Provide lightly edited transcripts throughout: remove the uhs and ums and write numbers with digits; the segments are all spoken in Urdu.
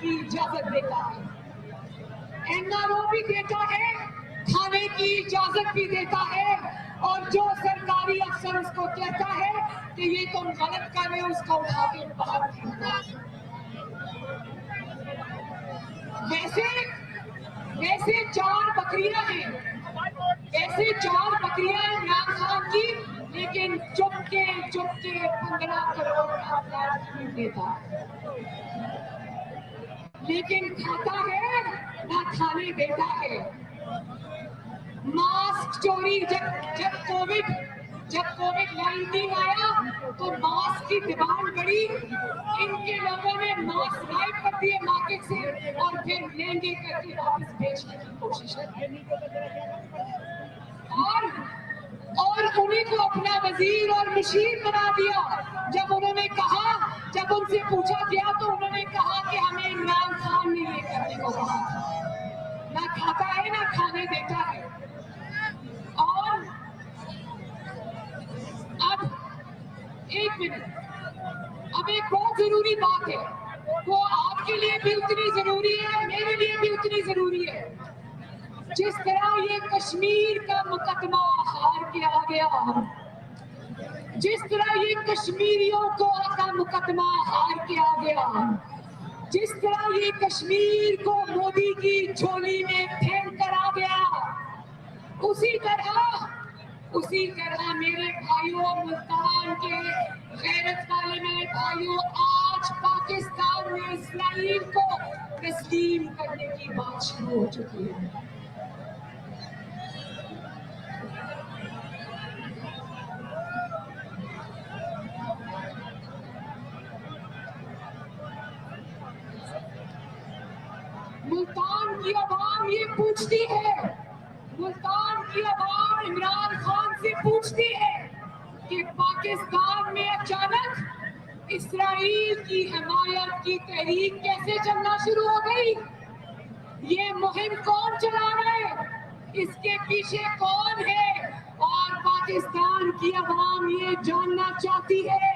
کی اجازت دیتا ہے، NRO بھی دیتا ہے، کھانے کی اجازت بھی دیتا ہے، اور جو سرکاری افسر اس کو کہتا ہے کہ یہ تم غلط کر رہے ہو، اس کو اٹھا کے باہر پھینکتا ہے۔ ویسے 4 بکریاں ہیں، ویسے 4 بکریاں ہیں عمران خان کی، لیکن چپ کے 15 کروڑ کا فلیٹ خرید دیتا ہے، لیکن کھاتا ہے نہ کھانے دیتا ہے۔ ماسک چوری، جب کووڈ-19 آیا تو ماسک کی ڈیمانڈ بڑھی، ان کے لوگوں نے ماسک غائب کر دیے مارکیٹ سے اور پھر مہنگے کر کے واپس بیچنے کی کوشش کی، اور انہیں کو اپنا وزیر اور مشیر بنا دیا۔ جب ان سے پوچھا گیا تو انہوں نے کہا کہ ہمیں عمران خان نے یہ کرنے کو کہا تھا۔ نہ کھاتا ہے نہ کھانے دیتا ہے۔ اور اب ایک منٹ، اب ایک بہت ضروری بات ہے، وہ آپ کے لیے بھی اتنی ضروری ہے، میرے لیے بھی اتنی ضروری ہے۔ جس طرح یہ کشمیر کا مقدمہ ہار کے آ گیا، جس طرح یہ کشمیریوں کا مقدمہ ہار کے آ گیا، جس طرح یہ کشمیر کو مودی کی جھولی میں پھینک کر آ گیا، اسی طرح میرے بھائیوں، ملتان کے غیرت والے میرے بھائیوں، آج پاکستان میں اسرائیل کو تسلیم کرنے کی بات شروع ہو چکی ہے۔ ملتان کی عوام یہ پوچھتی ہے، ملتان کی عوام عمران خان سے پوچھتی ہے کہ پاکستان میں اچانک اسرائیل کی حمایت کی تحریک کیسے چلنا شروع ہو گئی؟ یہ مہم کون چلا رہا ہے؟ اس کے پیچھے کون ہے؟ اور پاکستان کی عوام یہ جاننا چاہتی ہے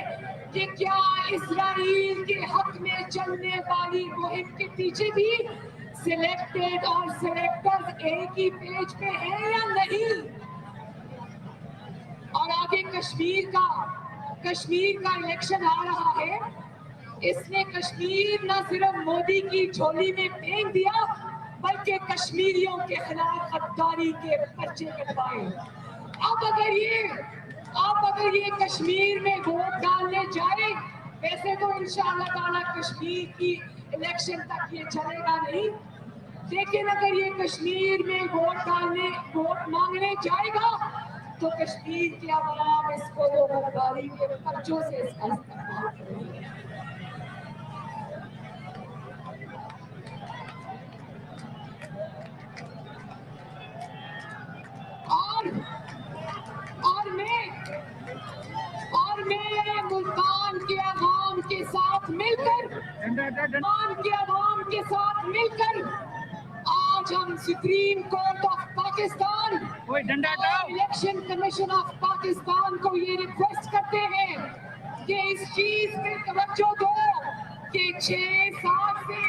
کہ کیا اسرائیل کے حق میں چلنے والی مہم کے پیچھے بھی سلیکٹڈ اور سلیکٹرز ایک ہی پیج پہ ہیں یا نہیں؟ اور آگے کشمیر کا الیکشن آ رہا ہے، اس نے کشمیر نہ صرف مودی کی جھولی میں پھینک دیا بلکہ کشمیریوں کے خلاف غداری کے پرچے کٹوائے۔ اب اگر یہ کشمیر میں ووٹ ڈالنے جائے، ویسے تو انشاءاللہ تعالیٰ کشمیر کی الیکشن تک یہ چلے گا نہیں، لیکن اگر یہ کشمیر میں ووٹ مانگنے جائے گا تو کشمیر کے عوام اس کو غداری کے پرچوں سے اس کا استقبال کریں گے۔ اور میں ملتان کے عوام کے ساتھ مل کر آج ہم سپریم کورٹ آف پاکستان اور الیکشن کمیشن آف پاکستان کو یہ ریکویسٹ کرتے ہیں کہ اس چیز پہ توجہ دو کہ 6 سال سے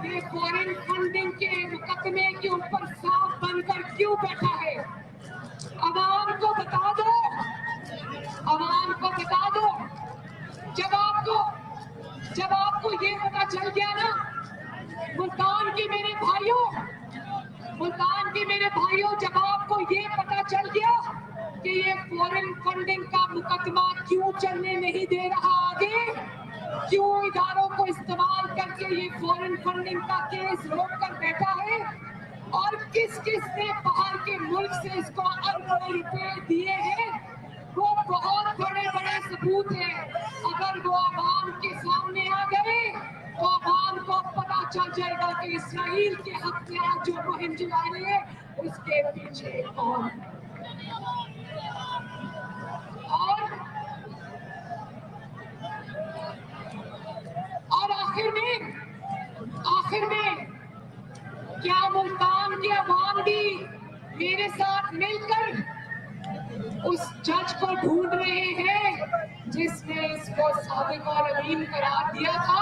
یہ فورن فنڈنگ کے مقدمے کے اوپر صاف بن کر کیوں بیٹھا ہے؟ عوام کو بتا دو، جب آپ کو یہ پتا چل گیا نا، ملتان کے میرے بھائیوں، جب آپ کو یہ پتا چل گیا کہ یہ فورن فنڈنگ کا مقدمہ کیوں چلنے نہیں دے رہا آگے، کیوں اداروں کو استعمال کر کے یہ فورن فنڈنگ کا کیس روک کر بیٹھا ہے، اور کس نے باہر کے ملک سے اس کو اربوں روپے دیے ہیں، وہ بہت بڑے ثبوت ہیں۔ اگر وہ عوام کے سامنے آ گئے تو عوام کو پتا چل جائے گا کہ اسرائیل کے حق میں آج جو مہم چلا رہے ہیں اس کے پیچھے کون ہے۔ اور آخر میں کیا ملتان کے عوام بھی میرے ساتھ مل کر اس جج کو ڈھونڈ رہے ہیں جس نے اس کو صادق اور امین قرار دیا تھا؟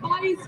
22